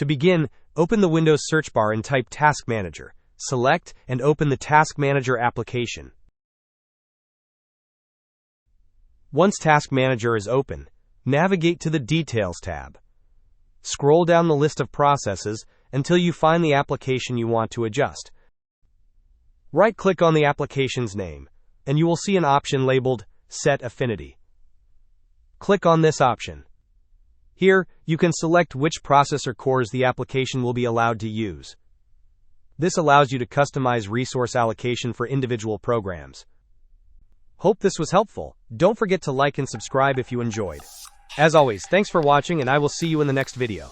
To begin, open the Windows search bar and type Task Manager. Select and open the Task Manager application. Once Task Manager is open, navigate to the Details tab. Scroll down the list of processes until you find the application you want to adjust. Right-click on the application's name, and you will see an option labeled Set Affinity. Click on this option. Here, you can select which processor cores the application will be allowed to use. This allows you to customize resource allocation for individual programs. Hope this was helpful. Don't forget to like and subscribe if you enjoyed. As always, thanks for watching, and I will see you in the next video.